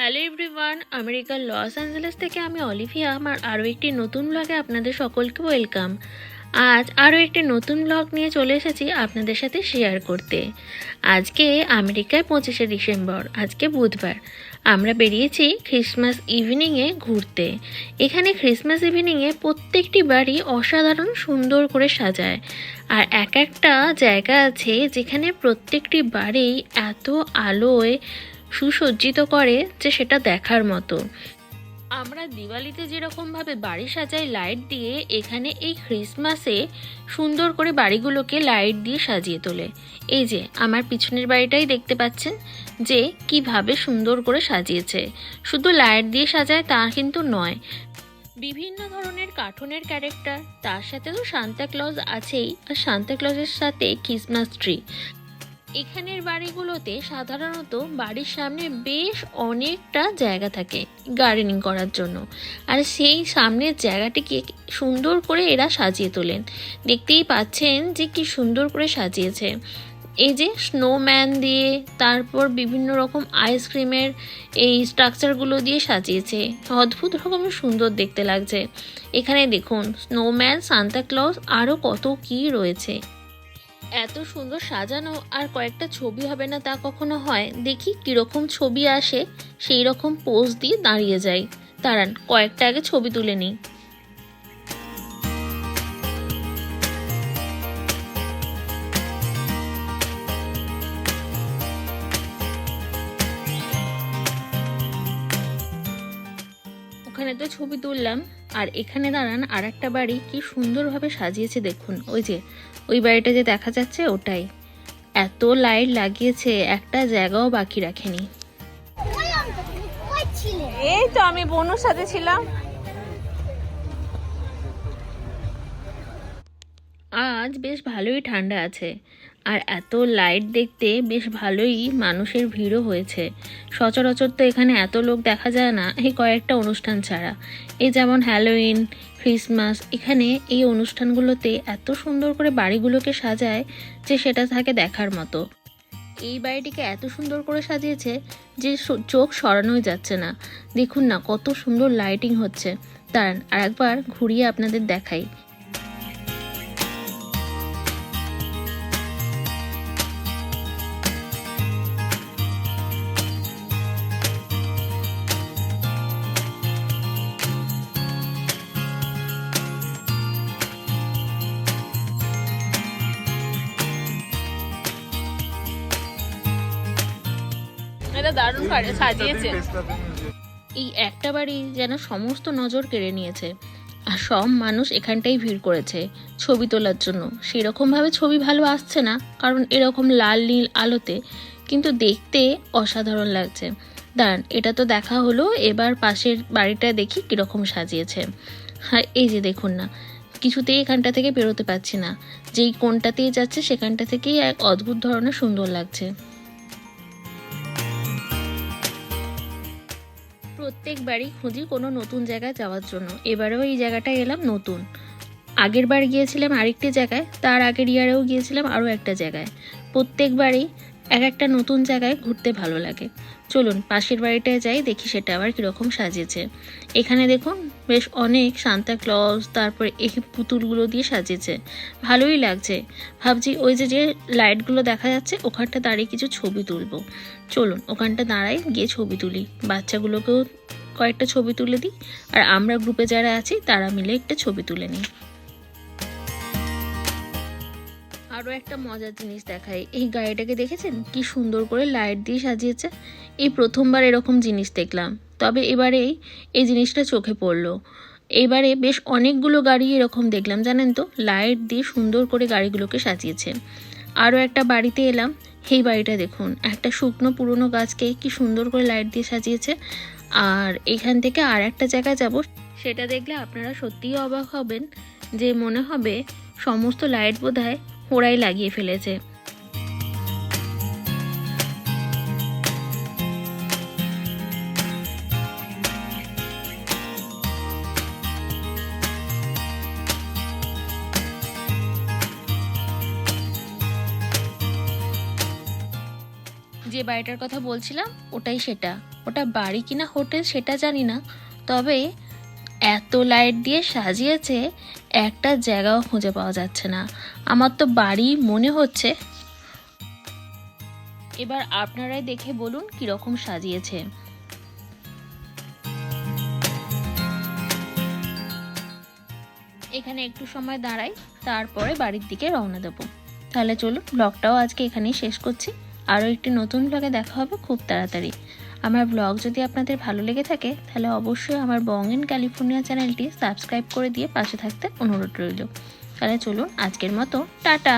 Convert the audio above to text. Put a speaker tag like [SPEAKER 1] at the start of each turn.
[SPEAKER 1] Hello everyone, আমেরিকার Los Angeles থেকে আমি অলিভিয়া আমার আরও একটি নতুন ব্লগে আপনাদের সকলকে ওয়েলকাম। আজ আরও একটি নতুন ব্লগ নিয়ে চলে এসেছি আপনাদের সাথে শেয়ার করতে। আজকে আমেরিকায় 25শে ডিসেম্বর, আজকে বুধবার। আমরা বেরিয়েছি ক্রিসমাস ইভিনিংয়ে ঘুরতে। এখানে ক্রিসমাস ইভিনিংয়ে প্রত্যেকটি বাড়ি অসাধারণ সুন্দর করে সাজায়, আর এক একটা জায়গা আছে যেখানে প্রত্যেকটি বাড়ি এত আলোয় সুসজ্জিত করে যে সেটা দেখার মতো। আমরা দিওয়ালিতে যেরকমভাবে বাড়ি সাজাই লাইট দিয়ে, এখানে এই ক্রিসমাসে সুন্দর করে বাড়িগুলোকে লাইট দিয়ে সাজিয়ে তোলে। এই যে আমার পিছনের বাড়িটাই দেখতে পাচ্ছেন যে কিভাবে সুন্দর করে সাজিয়েছে। শুধু লাইট দিয়ে সাজায় তা কিন্তু নয়, বিভিন্ন ধরনের কার্টুনের ক্যারেক্টার, তার সাথে তো সান্তা ক্লজ আছেই, আর সান্তা ক্লজের সাথে ক্রিসমাস ট্রি। এখানের বাড়িগুলোতে সাধারণত বাড়ির সামনে বেশ অনেকটা জায়গা থাকে গার্ডেনিং করার জন্য, আর সেই সামনের জায়গাটিকে সুন্দর করে এরা সাজিয়ে তোলেন। দেখতেই পাচ্ছেন যে কি সুন্দর করে সাজিয়েছে। এই যে স্নোম্যান দিয়ে, তারপর বিভিন্ন রকম আইসক্রিমের এই স্ট্রাকচারগুলো দিয়ে সাজিয়েছে, অদ্ভুত রকমের সুন্দর দেখতে লাগছে। এখানে দেখুন স্নোম্যান, সান্তা ক্লজ, আরও কত কি রয়েছে। এত সুন্দর সাজানো আর কয়েকটা ছবি হবে না তা কখনো হয়? দেখি কীরকম ছবি আসে, সেই রকম পোজ দিয়ে দাঁড়িয়ে যাই। দাঁড়ান, কয়েকটা আগে ছবি তুলে নিই। ওখানে তো ছবি তুললাম, আর এখানে দাঁড়ান, আর একটা বাড়ি কি সুন্দরভাবে সাজিয়েছে দেখুন। ওই যে ওই বাড়িটা যে দেখা যাচ্ছে ওটাই। এত লাইট লাগিয়েছে, একটা জায়গাও বাকি রাখেনি। এই তো আমি বোনের সাথে ছিলাম। আজ বেশ ভালোই ঠান্ডা আছে, আর এত লাইট দেখতে বেশ ভালোই মানুষের ভিড়ও হয়েছে। সচরাচর তো এখানে এত লোক দেখা যায় না এই কয়েকটা অনুষ্ঠান ছাড়া। এই যেমন হ্যালোউইন, ক্রিসমাস, এখানে এই অনুষ্ঠানগুলোতে এত সুন্দর করে বাড়িগুলোকে সাজায় যে সেটা থাকে দেখার মতো। এই বাড়িটিকে এত সুন্দর করে সাজিয়েছে যে চোখ সরানোই যাচ্ছে না। দেখুন না কত সুন্দর লাইটিং হচ্ছে। দাঁড়ান আর একবার ঘুরিয়ে আপনাদের দেখাই। এটা দারুণ সাজিয়েছে। এই একটা বাড়ি যেন সমস্ত নজর কেড়ে নিয়েছে, আর সব মানুষ এখানটাই ভিড় করেছে ছবি তোলার জন্য। সেরকমভাবে ছবি ভালো আসছে না, কারণ এরকম লাল নীল আলোতে, কিন্তু দেখতে অসাধারণ লাগছে। দাঁড়ান, এটা তো দেখা হলো, এবার পাশের বাড়িটা দেখি কীরকম সাজিয়েছে। আর এই যে দেখুন না, কিছুতেই এখানটা থেকে বেরোতে পারছি না, যেই কোণটাতেই যাচ্ছে সেখানটা থেকেই এক অদ্ভুত ধরনের সুন্দর লাগছে। প্রত্যেকবারই খুঁজি কোনো নতুন জায়গায় যাওয়ার জন্য। এবারেও এই জায়গাটায় এলাম নতুন। আগের বার গিয়েছিলাম আরেকটি জায়গায়, তার আগের ইয়ারেও গিয়েছিলাম আরও একটা জায়গায়। প্রত্যেকবারই এক একটা নতুন জায়গায় ঘুরতে ভালো লাগে। চলুন পাশের বাড়িটায় যাই, দেখি সেটা আবার কীরকম সাজিয়েছে। এখানে দেখুন বেশ অনেক সান্তা ক্লজ, তারপরে এই পুতুলগুলো দিয়ে সাজিয়েছে, ভালোই লাগছে। ভাবছি ওই যে যে লাইটগুলো দেখা যাচ্ছে ওখানটা দাঁড়িয়ে কিছু ছবি তুলবো। চলুন ওখানটা দাঁড়াই, গিয়ে ছবি তুলি, বাচ্চাগুলোকেও কয়েকটা ছবি তুলে দিই, আর আমরা গ্রুপে যারা আছি তারা মিলে একটা ছবি তুলে নিই। আরও একটা মজার জিনিস দেখাই, এই গাড়িটাকে দেখেছেন কি সুন্দর করে লাইট দিয়ে সাজিয়েছে? এই প্রথমবার এরকম জিনিস দেখলাম, তবে এবারেই এই জিনিসটা চোখে পড়লো। এবারে বেশ অনেকগুলো গাড়ি এরকম দেখলাম, জানেন তো, লাইট দিয়ে সুন্দর করে গাড়িগুলোকে সাজিয়েছে। আরও একটা বাড়িতে এলাম, এই বাড়িটা দেখুন, একটা শুকনো পুরনো গাছকে কি সুন্দর করে লাইট দিয়ে সাজিয়েছে। আর এখান থেকে আর একটা জায়গায় যাব, সেটা দেখলে আপনারা সত্যিই অবাক হবেন, যে মনে হবে সমস্ত লাইট বোধহয় ওরাই লাগিয়ে ফেলেছে। যে বাড়িটার কথা বলছিলাম ওটাই সেটা। ওটা বাড়ি কিনা হোটেল সেটা জানি না, তবে এত লাইট দিয়ে সাজিয়েছে একটা জায়গাও খুঁজে পাওয়া যাচ্ছে না। আমার তো বাড়ি মনে হচ্ছে। এবার আপনারাই দেখে বলুন কিরকম সাজিয়েছে। এখানে একটু সময় দাঁড়াই, তারপরে বাড়ির দিকে রওনা দেবো। তাহলে চলুন, ব্লগটাও আজকে এখানেই শেষ করছি। আরও একটি নতুন ব্লগে দেখা হবে খুব তাড়াতাড়ি। আমার ব্লগ যদি আপনাদের ভালো লেগে থাকে তাহলে অবশ্যই আমার বং ইন ক্যালিফোর্নিয়া চ্যানেলটি সাবস্ক্রাইব করে দিয়ে পাশে থাকতে অনুরোধ রইল। তাহলে চলুন, আজকের মতো টাটা।